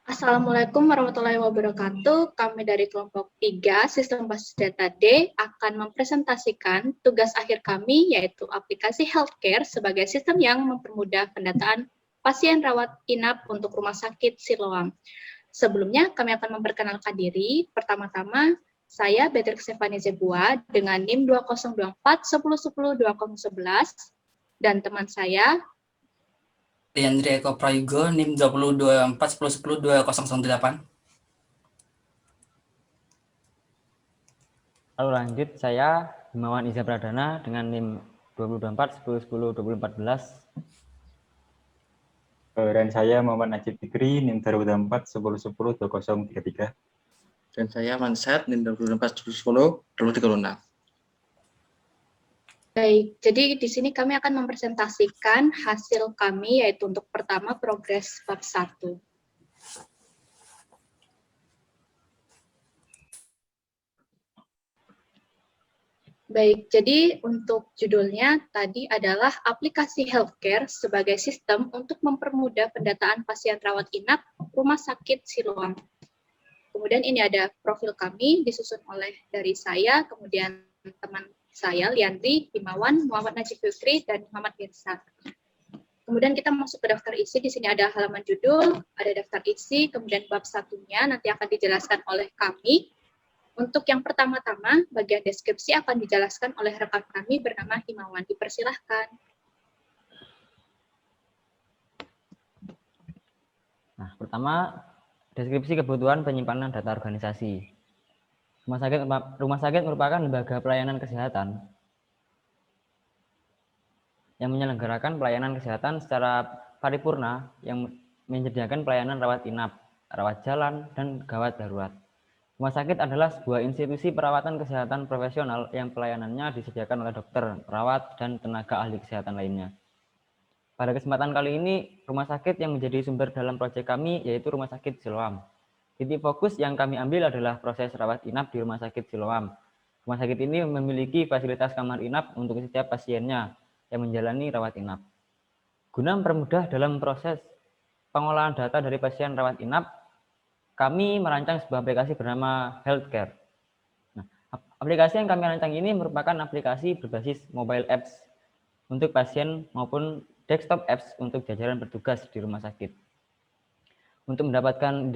Assalamualaikum warahmatullahi wabarakatuh. Kami dari kelompok 3, Sistem Basis Data D, akan mempresentasikan tugas akhir kami, yaitu aplikasi healthcare sebagai sistem yang mempermudah pendataan pasien rawat inap untuk Rumah Sakit Siloam. Sebelumnya, kami akan memperkenalkan diri. Pertama-tama, saya Beatrix Stefani Zebua dengan NIM 2024 1010 2011, dan teman saya, Andrea Eko Prayogo, NIM 2024 1010 2008. Lalu lanjut, saya Himawan Iza Pradana dengan NIM 2024 1010 2014. Dan saya Muhammad Najib Fikri, NIM 2024 1010 2033. Dan saya Mansat, NIM 2024 1010 2036. Baik, jadi di sini kami akan mempresentasikan hasil kami, yaitu untuk pertama progres bab 1. Baik, jadi untuk judulnya tadi adalah aplikasi healthcare sebagai sistem untuk mempermudah pendataan pasien rawat inap Rumah Sakit Siloam. Kemudian ini ada profil kami disusun oleh dari saya, kemudian teman saya, Liandri, Himawan, Muhammad Najib Fikri, dan Muhammad Irsa. Kemudian kita masuk ke daftar isi. Di sini ada halaman judul, ada daftar isi, kemudian bab satunya nanti akan dijelaskan oleh kami. Untuk yang pertama-tama, bagian deskripsi akan dijelaskan oleh rekan kami bernama Himawan. Dipersilahkan. Nah, pertama, deskripsi kebutuhan penyimpanan data organisasi. Rumah sakit merupakan lembaga pelayanan kesehatan yang menyelenggarakan pelayanan kesehatan secara paripurna yang menyediakan pelayanan rawat inap, rawat jalan, dan gawat darurat. Rumah sakit adalah sebuah institusi perawatan kesehatan profesional yang pelayanannya disediakan oleh dokter, perawat, dan tenaga ahli kesehatan lainnya. Pada kesempatan kali ini, rumah sakit yang menjadi sumber dalam proyek kami yaitu Rumah Sakit Siloam. Titik fokus yang kami ambil adalah proses rawat inap di Rumah Sakit Siloam. Rumah sakit ini memiliki fasilitas kamar inap untuk setiap pasiennya yang menjalani rawat inap. Guna mempermudah dalam proses pengolahan data dari pasien rawat inap, kami merancang sebuah aplikasi bernama Healthcare. Nah, aplikasi yang kami rancang ini merupakan aplikasi berbasis mobile apps untuk pasien maupun desktop apps untuk jajaran bertugas di rumah sakit. Untuk mendapatkan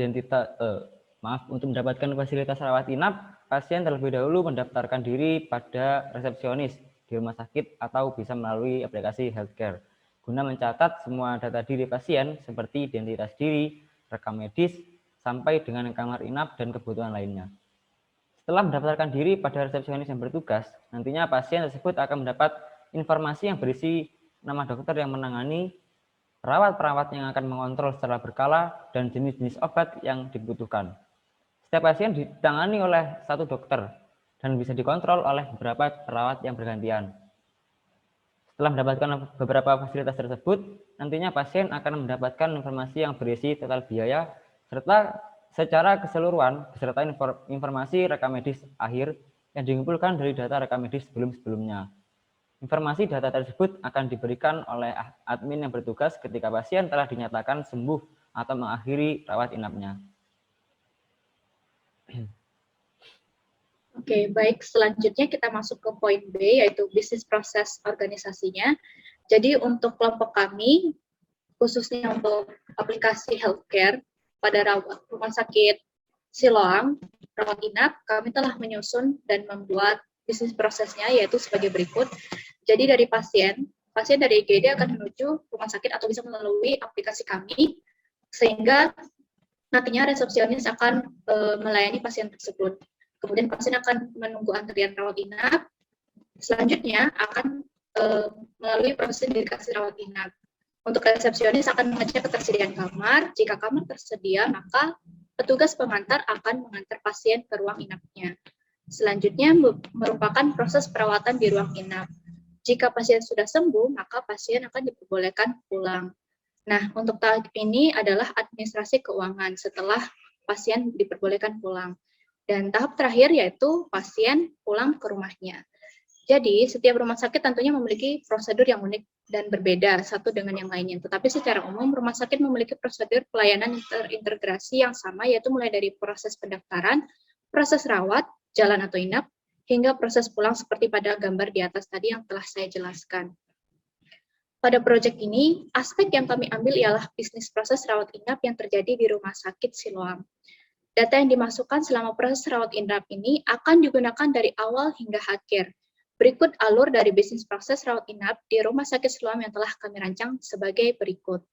fasilitas rawat inap, pasien terlebih dahulu mendaftarkan diri pada resepsionis di rumah sakit atau bisa melalui aplikasi Healthcare guna mencatat semua data diri pasien seperti identitas diri, rekam medis, sampai dengan kamar inap dan kebutuhan lainnya. Setelah mendaftarkan diri pada resepsionis yang bertugas, nantinya pasien tersebut akan mendapat informasi yang berisi nama dokter yang menangani, perawat-perawat yang akan mengontrol secara berkala, dan jenis-jenis obat yang dibutuhkan. Setiap pasien ditangani oleh satu dokter dan bisa dikontrol oleh beberapa perawat yang bergantian. Setelah mendapatkan beberapa fasilitas tersebut, nantinya pasien akan mendapatkan informasi yang berisi total biaya serta secara keseluruhan beserta informasi rekam medis akhir yang dikumpulkan dari data rekam medis sebelum-sebelumnya. Informasi data tersebut akan diberikan oleh admin yang bertugas ketika pasien telah dinyatakan sembuh atau mengakhiri rawat inapnya. Oke, baik. Selanjutnya kita masuk ke poin B, yaitu bisnis proses organisasinya. Jadi untuk kelompok kami, khususnya untuk aplikasi healthcare pada Rumah Sakit Siloam, rawat inap, kami telah menyusun dan membuat bisnis prosesnya, yaitu sebagai berikut. Jadi dari pasien dari IGD akan menuju rumah sakit atau bisa melalui aplikasi kami, sehingga nantinya resepsionis akan melayani pasien tersebut. Kemudian pasien akan menunggu antrian rawat inap, selanjutnya akan melalui proses dedikasi rawat inap. Untuk resepsionis akan mengecek ketersediaan kamar. Jika kamar tersedia, maka petugas pengantar akan mengantar pasien ke ruang inapnya. Selanjutnya merupakan proses perawatan di ruang inap. Jika pasien sudah sembuh, maka pasien akan diperbolehkan pulang. Nah, untuk tahap ini adalah administrasi keuangan setelah pasien diperbolehkan pulang. Dan tahap terakhir yaitu pasien pulang ke rumahnya. Jadi, setiap rumah sakit tentunya memiliki prosedur yang unik dan berbeda satu dengan yang lainnya. Tetapi secara umum, rumah sakit memiliki prosedur pelayanan terintegrasi yang sama, yaitu mulai dari proses pendaftaran, proses rawat, jalan atau inap, hingga proses pulang seperti pada gambar di atas tadi yang telah saya jelaskan. Pada proyek ini, aspek yang kami ambil ialah bisnis proses rawat inap yang terjadi di Rumah Sakit Siloam. Data yang dimasukkan selama proses rawat inap ini akan digunakan dari awal hingga akhir. Berikut alur dari bisnis proses rawat inap di Rumah Sakit Siloam yang telah kami rancang sebagai berikut.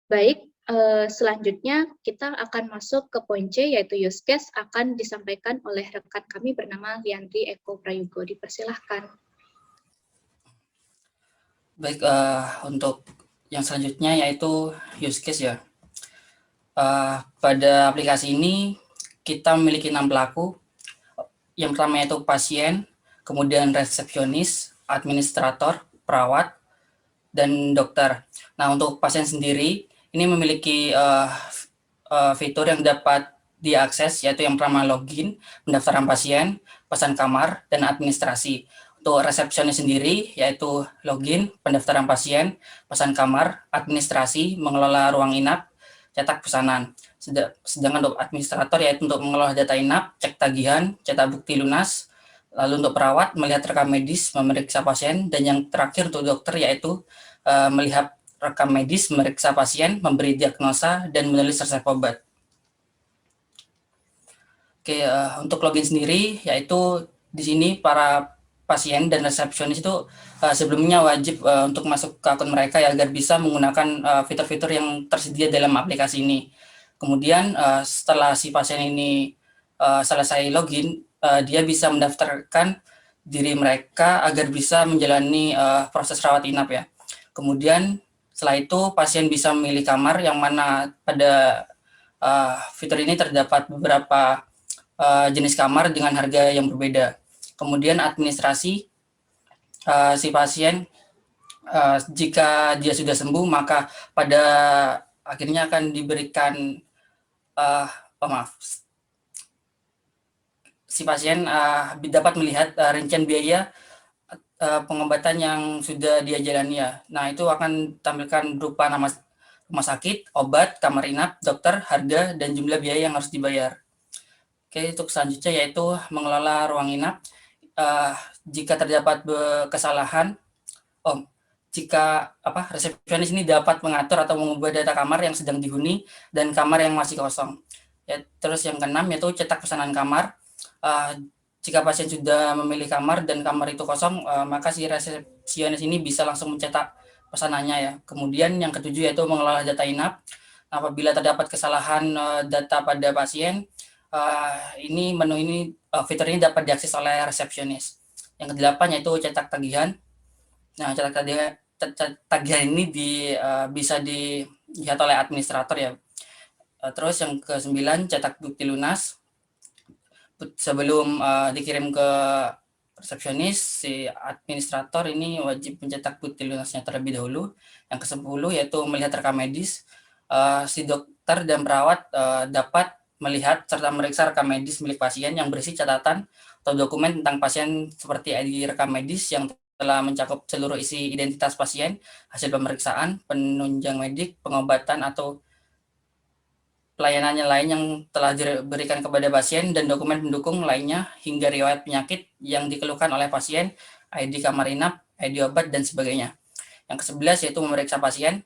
Baik, selanjutnya kita akan masuk ke poin C, yaitu use case akan disampaikan oleh rekan kami bernama Liandri Eko Prayugo. Dipersilahkan. Baik, untuk yang selanjutnya yaitu use case ya. Pada aplikasi ini kita memiliki 6 pelaku. Yang pertama yaitu pasien, kemudian resepsionis, administrator, perawat, dan dokter. Nah, untuk pasien sendiri, ini memiliki fitur yang dapat diakses, yaitu yang pertama login, pendaftaran pasien, pesan kamar, dan administrasi. Untuk resepsionis sendiri, yaitu login, pendaftaran pasien, pesan kamar, administrasi, mengelola ruang inap, cetak pesanan. Sedangkan untuk administrator yaitu untuk mengelola data inap, cek tagihan, cetak bukti lunas. Lalu untuk perawat melihat rekam medis, memeriksa pasien, dan yang terakhir untuk dokter yaitu melihat rekam medis, memeriksa pasien, memberi diagnosa, dan menulis resep obat. Oke, untuk login sendiri yaitu di sini para pasien dan resepsionis itu sebelumnya wajib untuk masuk ke akun mereka ya, agar bisa menggunakan fitur-fitur yang tersedia dalam aplikasi ini. Kemudian setelah si pasien ini selesai login, dia bisa mendaftarkan diri mereka agar bisa menjalani proses rawat inap ya. Kemudian setelah itu pasien bisa memilih kamar, yang mana pada fitur ini terdapat beberapa jenis kamar dengan harga yang berbeda. Kemudian administrasi, si pasien jika dia sudah sembuh maka pada akhirnya akan diberikan si pasien dapat melihat rincian biaya pengobatan yang sudah dia jalani ya. Nah, itu akan tampilkan berupa nama rumah sakit, obat, kamar inap, dokter, harga, dan jumlah biaya yang harus dibayar. Oke, untuk selanjutnya yaitu mengelola ruang inap. Jika terdapat kesalahan, jika resepsionis ini dapat mengatur atau mengubah data kamar yang sedang dihuni dan kamar yang masih kosong. Ya, terus yang keenam yaitu cetak pesanan kamar. Jika pasien sudah memilih kamar dan kamar itu kosong, maka si resepsionis ini bisa langsung mencetak pesanannya ya. Kemudian yang ketujuh yaitu mengelola data inap. Apabila terdapat kesalahan data pada pasien, fitur ini dapat diakses oleh resepsionis. Yang kedelapan yaitu cetak tagihan. Nah, cetak tagihan ini bisa dilihat oleh administrator ya. Terus yang ke-9 cetak bukti lunas. Sebelum dikirim ke resepsionis, si administrator ini wajib mencetak bukti lunasnya terlebih dahulu. Yang ke-10 yaitu melihat rekam medis. Si dokter dan perawat dapat melihat serta meriksa rekam medis milik pasien yang berisi catatan atau dokumen tentang pasien seperti ID rekam medis yang telah mencakup seluruh isi identitas pasien, hasil pemeriksaan, penunjang medik, pengobatan atau pelayanan lain yang telah diberikan kepada pasien, dan dokumen pendukung lainnya hingga riwayat penyakit yang dikeluhkan oleh pasien, ID kamar inap, ID obat, dan sebagainya. Yang ke-11 yaitu memeriksa pasien.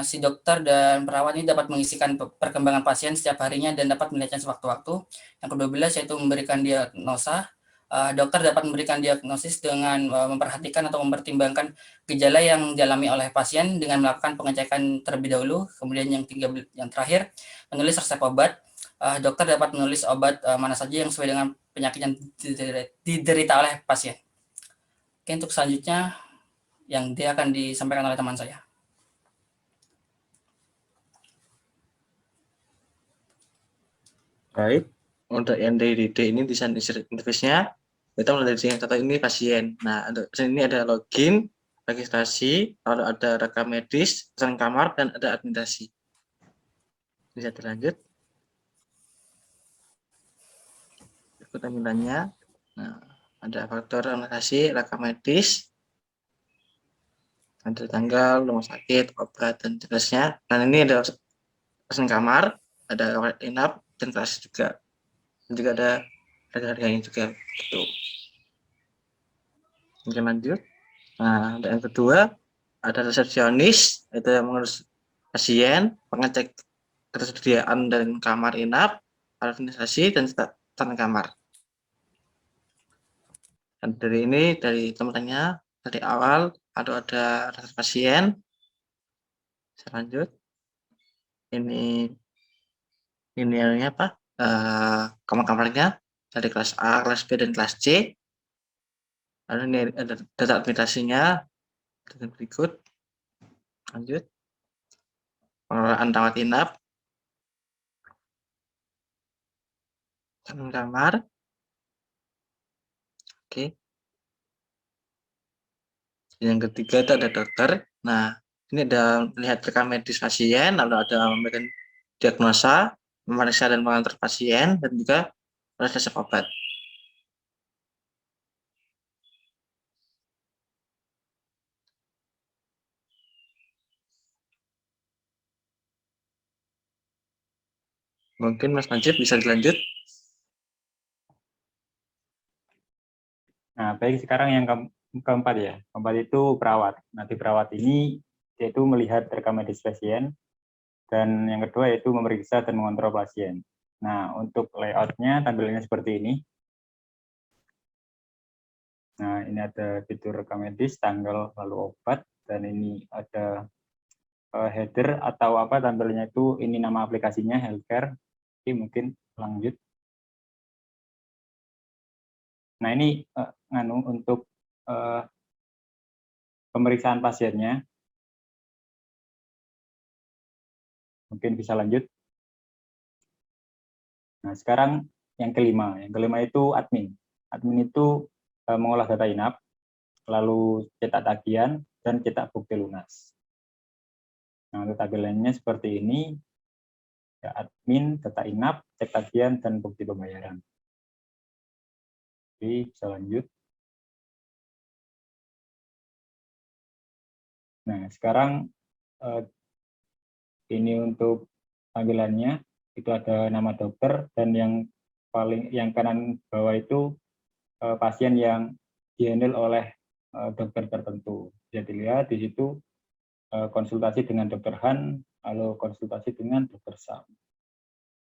Si dokter dan perawat ini dapat mengisikan perkembangan pasien setiap harinya dan dapat melihatnya sewaktu-waktu. Yang ke-12 yaitu memberikan diagnosa. Dokter dapat memberikan diagnosis dengan memperhatikan atau mempertimbangkan gejala yang dialami oleh pasien dengan melakukan pengecekan terlebih dahulu. Kemudian yang terakhir, menulis resep obat. Dokter dapat menulis obat mana saja yang sesuai dengan penyakit yang diderita oleh pasien. Oke, untuk selanjutnya yang dia akan disampaikan oleh teman saya. Baik, untuk yang dari D ini desain user interface-nya, kita mulai dari yang satu ini pasien. Nah, untuk ini ada login, registrasi, lalu ada rekam medis, pesan kamar, dan ada administrasi. Bisa dilanjut. Ikut tampilannya. Nah, ada faktor organisasi, rekam medis, ada tanggal, rumah sakit, obat, dan jelasnya. Dan ini ada pesan kamar, ada kamar inap, dan kelas juga. Dan juga ada harga-harganya juga. Gitu. Mungkin lanjut. Nah, dan yang kedua, ada resepsionis, itu yang mengurus pasien, pengecek ketersediaan dan kamar inap, administrasi, dan tata kamar. Dan dari ini, dari teman-temannya, dari awal, ada register pasien. Saya lanjut. Ini apa? Kamar-kamarnya dari kelas A, kelas B, dan kelas C. Lalu ini ada data administrasinya dan berikut. Lanjut. Pengelolaan rawat inap, kamar. Oke. Yang ketiga itu ada dokter. Nah, ini ada melihat rekam medis pasien, lalu ada memberikan diagnosa, memeriksa dan mengantar pasien, dan juga resep obat. Mungkin Mas Najib bisa dilanjut. Nah, baik, sekarang yang keempat ya. Keempat itu perawat. Nanti perawat ini yaitu melihat rekam medis pasien, dan yang kedua yaitu memeriksa dan mengontrol pasien. Nah, untuk layoutnya tampilannya seperti ini. Nah, ini ada fitur rekam medis, tanggal, lalu obat, dan ini ada header atau apa tampilannya itu, ini nama aplikasinya healthcare. Oke, mungkin lanjut. Nah, ini untuk pemeriksaan pasiennya. Mungkin bisa lanjut. Nah, sekarang yang kelima. Yang kelima itu admin. Admin itu mengolah data inap, lalu cetak tagihan, dan cetak bukti lunas. Nah, untuk tampilannya seperti ini. Ya, admin, data inap, cek tagihan, dan bukti pembayaran. Oke, bisa lanjut. Nah, sekarang ini untuk tampilannya itu ada nama dokter, dan yang kanan bawah itu pasien yang dihandle oleh dokter tertentu. Bisa dilihat di situ konsultasi dengan dokter Han, lalu konsultasi dengan dokter Sam.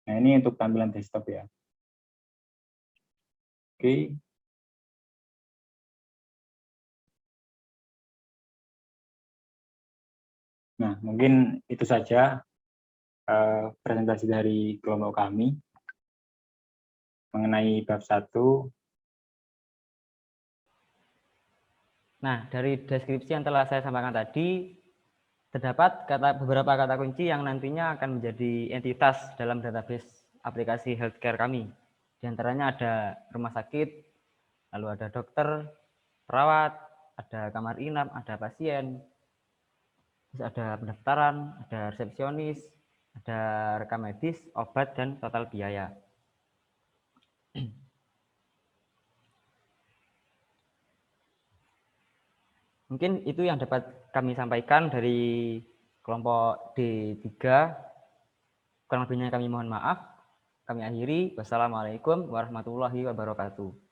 Nah, ini untuk tampilan desktop ya. Oke. Nah, mungkin itu saja presentasi dari kelompok kami mengenai bab 1. Nah, dari deskripsi yang telah saya sampaikan tadi, terdapat beberapa kata kunci yang nantinya akan menjadi entitas dalam database aplikasi healthcare kami. Di antaranya ada rumah sakit, lalu ada dokter, perawat, ada kamar inap, ada pasien, terus ada pendaftaran, ada resepsionis, ada rekam medis, obat, dan total biaya. Mungkin itu yang dapat kami sampaikan dari kelompok D3. Kurang lebihnya kami mohon maaf. Kami akhiri. Wassalamualaikum warahmatullahi wabarakatuh.